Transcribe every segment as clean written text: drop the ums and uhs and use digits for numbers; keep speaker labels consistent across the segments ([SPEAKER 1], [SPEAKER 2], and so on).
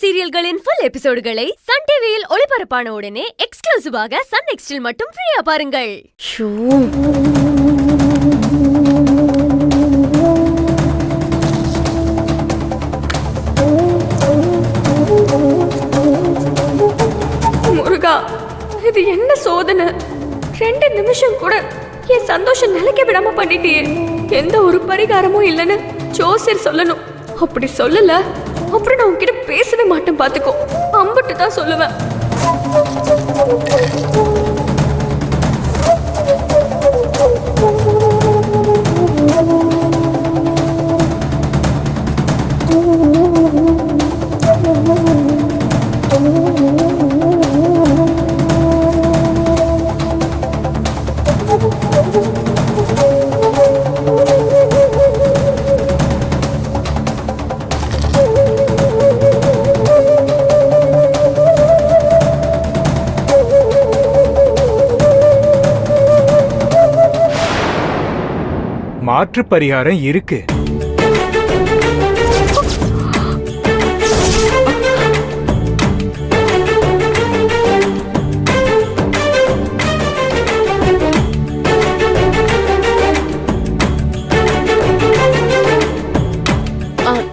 [SPEAKER 1] சீரியல்களின் full எபிசோடுகளை Sun டிவியில் ஒளிபரப்பான உடனே எக்ஸ்க்ளூசிவாக சன் நெக்ஸ்டில் மட்டும் ஃப்ரீயா பாருங்கள்.
[SPEAKER 2] முருகா, இது என்ன சோதனை? 2 நிமிஷம் கூட என் சந்தோஷம் நிலைக்க விடாம பண்ணிட்டியே. எந்த ஒரு பரிகாரமும் இல்லைன்னு ஜோசியர் சொல்லணும். அப்படி சொல்லல அப்புறம் நான் உன்கிட்ட பேசவே மாட்டேன். பாத்துக்கோ, அம்பிட்டு தான் சொல்லுவேன்.
[SPEAKER 3] மாற்று பரிகாரம் இருக்கு.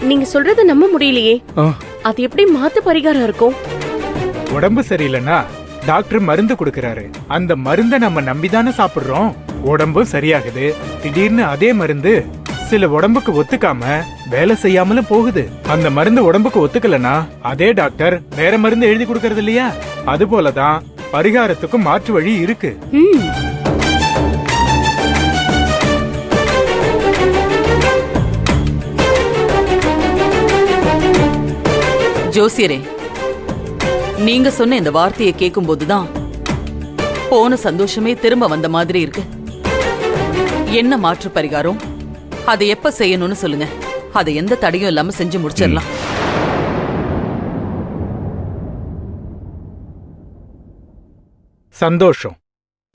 [SPEAKER 4] நீங்க சொல்றத நம்ப முடியலையே. அது எப்படி மாத்து பரிகாரம் இருக்கும்?
[SPEAKER 3] உடம்பு சரியில்லைன்னா டாக்டர் மருந்து கொடுக்கறாரு. அந்த மருந்தை நம்ம நம்பிதானே சாப்பிடுறோம். உடம்பு சரியாகுது. திடீர்னு அதே மருந்து சில உடம்புக்கு ஒத்துக்காம வேலை செய்யாமலும் போகுது. அந்த மருந்து உடம்புக்கு ஒத்துக்கலனா அதே டாக்டர் வேற மருந்து எழுதி கொடுக்கறது இல்லையா? அது போலதான் பரிகாரத்துக்கும் மாற்று வழி இருக்கு.
[SPEAKER 5] ஜோசியரே, நீங்க சொன்ன இந்த வார்த்தையை கேட்கும் போதுதான் போன சந்தோஷமே திரும்ப வந்த மாதிரி இருக்கு. என்ன மாற்று பரிகாரம்? அதை எப்ப செய்யணும்னு சொல்லுங்க. அதை எந்த தடையும் இல்லாம செஞ்சு முடிச்சிடலாம்.
[SPEAKER 3] சந்தோஷம்.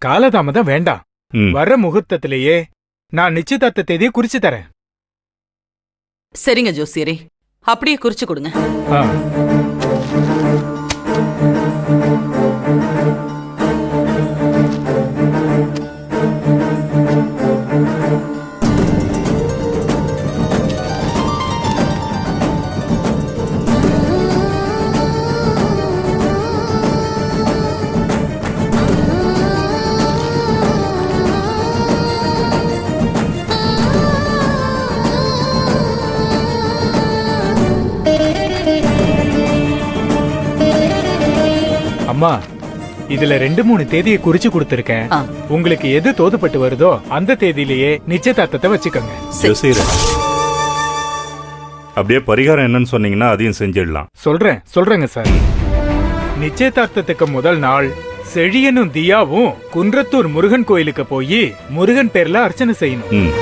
[SPEAKER 3] காலதாமதம் வேண்டாம். வர முகூர்த்தத்திலேயே நான் நிச்சயதார்த்த தேதியை குறிச்சு தரேன்.
[SPEAKER 5] சரிங்க ஜோசியரே, அப்படியே குறிச்சு கொடுங்க.
[SPEAKER 3] அம்மா, இதுல 2-3 தேதியை குறிச்சு கொடுத்திருக்கேன். உங்களுக்கு எது தோதுப்பட்டு வருதோ அந்த தேதியிலேயே நிச்சயதார்த்தத்தை வச்சுக்கோங்க.
[SPEAKER 6] அப்படியே பரிகாரம் என்னன்னு சொன்னீங்கன்னா அதையும் செஞ்சிடலாம்.
[SPEAKER 3] சொல்றேங்க சார். நிச்சயதார்த்தத்துக்கு முதல் நாள் செழியனும் தியாவும் குன்றத்தூர் முருகன் கோயிலுக்கு போய் முருகன் பேர்ல அர்ச்சனை செய்யணும்.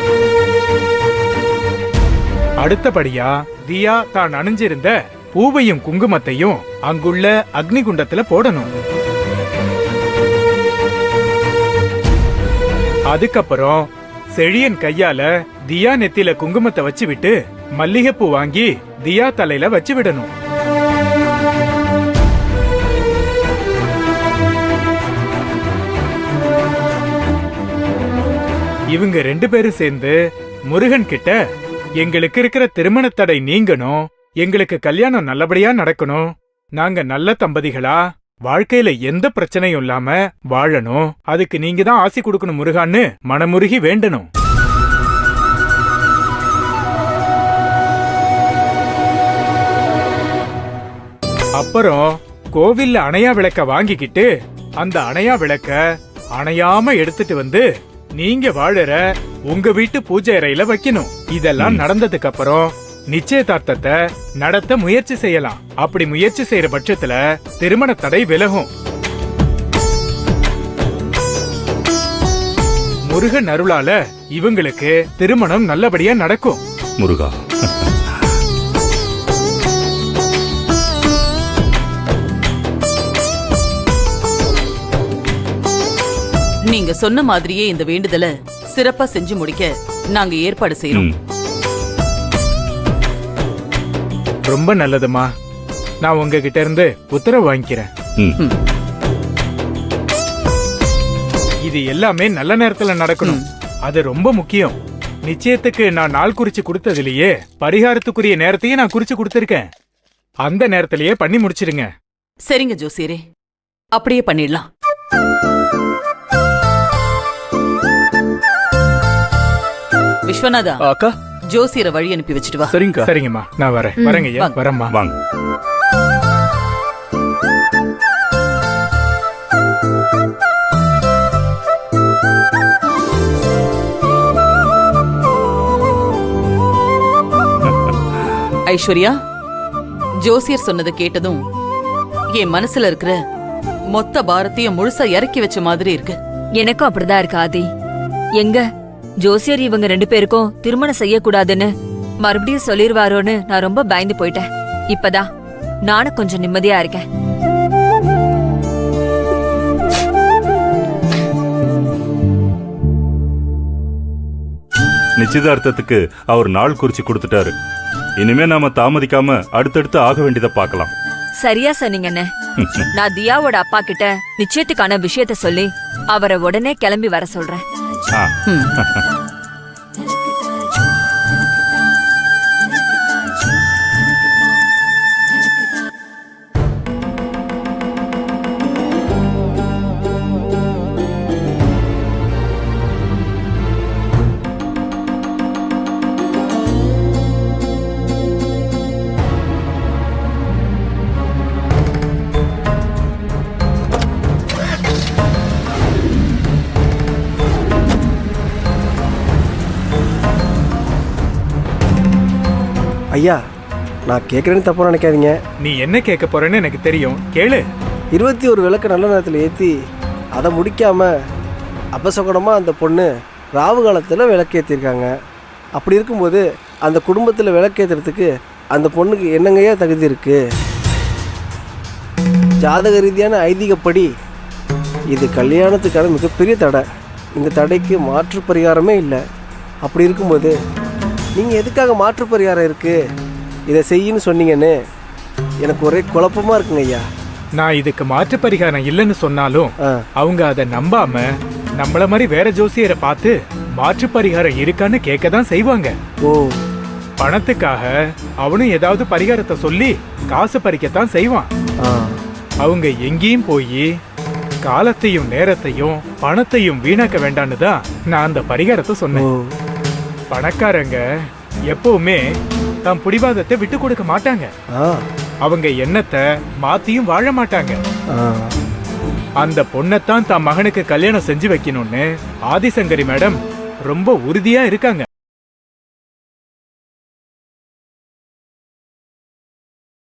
[SPEAKER 3] அடுத்தபடியா தியா தான் அணிஞ்சிருந்த பூவையும் குங்குமத்தையும் அங்குள்ள அக்னி குண்டத்துல போடணும். அதுக்கப்புறம் செழியன் கையால தியா நெத்தில குங்குமத்தை வச்சு விட்டு மல்லிகைப்பூ வாங்கி தியா தலையில வச்சு விடணும். இவங்க 2 பேரும் சேர்ந்து முருகன் கிட்ட எங்களுக்கு இருக்கிற திருமண தடை நீங்கணும், எங்களுக்கு கல்யாணம் நல்லபடியா நடக்கணும், நாங்க நல்ல தம்பதிகளா வாழ்க்கையில எந்த பிரச்சனையும் இல்லாம வாழணும், அதுக்கு நீங்க தான் ஆசி கொடுக்கணும் முருகான்னு மனமுருகி வேண்டணும். அப்புறம் கோவில்ல அணையா விளக்க வாங்கிக்கிட்டு அந்த அணையா விளக்க அணையாம எடுத்துட்டு வந்து நீங்க வாழற உங்க வீட்டு பூஜை அறையில வைக்கணும். இதெல்லாம் நடந்ததுக்கு அப்புறம் நிச்சயதார்த்தத்தை நடத்த முயற்சி செய்யலாம். அப்படி முயற்சி செய்யற பட்சத்துல திருமண தடை விலகும். முருகன் அருளால இவங்களுக்கு திருமணம் நல்லபடியா நடக்கும்.
[SPEAKER 6] முருகா,
[SPEAKER 5] நீங்க சொன்ன மாதிரியே இந்த வேண்டுதலை சிறப்பா செஞ்சு முடிக்க நாங்க ஏற்பாடு செய்யறோம்.
[SPEAKER 3] ரொம்ப நல்லதுமா. நான் உங்ககிட்ட இருந்து உத்தரவு வாங்கிக்கிறேன்.
[SPEAKER 6] ம்.
[SPEAKER 3] இது எல்லாமே நல்ல நேரத்துல நடக்கணும். அது ரொம்ப முக்கியம். நிச்சயத்துக்கு நான் நாள் குறிச்சு கொடுத்ததுலயே பரிகாரத்துக்குரிய நேரத்தையும் நான் குறிச்சு கொடுத்திருக்கேன். அந்த நேரத்திலேயே பண்ணி முடிச்சிடுங்க.
[SPEAKER 5] சரிங்க ஜோசியரே, அப்படியே பண்ணிடலாம். விஸ்வநாதா,
[SPEAKER 7] அக்கா
[SPEAKER 5] ஜோசியரை வழி அனுப்பி வச்சுட்டு வா.
[SPEAKER 7] சரிங்கக்கா.
[SPEAKER 3] சரிங்கம்மா, நான் வரேங்க ஐயா.
[SPEAKER 5] வாங்க.
[SPEAKER 3] வரேம்மா.
[SPEAKER 6] வாங்க.
[SPEAKER 5] ஐஸ்வர்யா, ஜோசியர் சொன்னதை கேட்டதும் என் மனசுல இருக்கிற மொத்த பாரத்தையும் முழுசா இறக்கி வச்ச மாதிரி இருக்கு.
[SPEAKER 2] எனக்கும் அப்படிதான் இருக்கு ஆதி. எங்க ஜோசியர் இவங்க 2 பேருக்கும் திருமணம் செய்யக்கூடாதுன்னு மறுபடியும் சொல்லிருவாரோன்னு நான் ரொம்ப பயந்து போயிட்டேன். இப்பதான் நானும் கொஞ்சம் நிம்மதியா இருக்கேன்.
[SPEAKER 6] நிச்சயதார்த்தத்துக்கு அவர் நாள் குறிச்சு கொடுத்துட்டாரு. இனிமே நாம தாமதிக்காம அடுத்தடுத்து ஆக வேண்டியதை பார்க்கலாம்.
[SPEAKER 2] சரியா சொன்னீங்கண்ணே. நான் தியாவோட அப்பா கிட்ட நிச்சயத்துக்கான விஷயத்த சொல்லி அவரை உடனே கிளம்பி வர சொல்றேன்.
[SPEAKER 6] ஆ.
[SPEAKER 8] ஐயா, நான் கேட்குறேன்னு தப்பாக நினைக்காதீங்க.
[SPEAKER 3] நீ என்ன கேட்க போறேன்னு எனக்கு தெரியும், கேளு.
[SPEAKER 8] 21 விளக்கு நல்ல நேரத்தில் ஏற்றி அதை முடிக்காமல் அபசகுணமாக அந்த பொண்ணு ராவு காலத்தில் விளக்கேற்றிருக்காங்க. அப்படி இருக்கும்போது அந்த குடும்பத்தில் விளக்கேற்றுறதுக்கு அந்த பொண்ணுக்கு என்னங்கய்யா தகுதி இருக்குது? ஜாதக ரீதியான ஐதீகப்படி இது கல்யாணத்துக்கான மிகப்பெரிய தடை. இந்த தடைக்கு மாற்று பரிகாரமே இல்லை. அப்படி இருக்கும்போது நீங்கள் எதுக்காக மாற்று பரிகாரம் இருக்குது இதை செய்யின்னு சொன்னீங்கன்னு எனக்கு ஒரே குழப்பமாக இருக்குங்க ஐயா.
[SPEAKER 3] நான் இதுக்கு மாற்று பரிகாரம் இல்லைன்னு சொன்னாலும்
[SPEAKER 8] ஆ.
[SPEAKER 3] அவங்க அதை நம்பாம நம்மள மாதிரி வேற ஜோசியரை பார்த்து மாற்று பரிகாரம் இருக்கான்னு கேட்க தான் செய்வாங்க.
[SPEAKER 8] ஓ,
[SPEAKER 3] பணத்துக்காக அவனும் ஏதாவது பரிகாரத்தை சொல்லி காசு பறிக்கத்தான் செய்வான்.
[SPEAKER 8] ஆ,
[SPEAKER 3] அவங்க எங்கேயும் போய் காலத்தையும் நேரத்தையும் பணத்தையும் வீணாக்க வேண்டான்னு தான் நான் அந்த பரிகாரத்தை
[SPEAKER 8] ஓ,
[SPEAKER 3] சொன்னேன். பணக்காரங்க எப்பவுமே தம் பிடிவாதத்தை விட்டு கொடுக்க மாட்டாங்க.
[SPEAKER 8] ஆ,
[SPEAKER 3] அவங்க எண்ணத்தை மாத்தியும் வாழ மாட்டாங்க.
[SPEAKER 8] ஆ.
[SPEAKER 3] அந்த பொண்ணத்தான் தம் மகனுக்கு கல்யாணம் செஞ்சு வைக்கணும்னு ஆதிசங்கரி மேடம் ரொம்ப உறுதியா இருக்காங்க.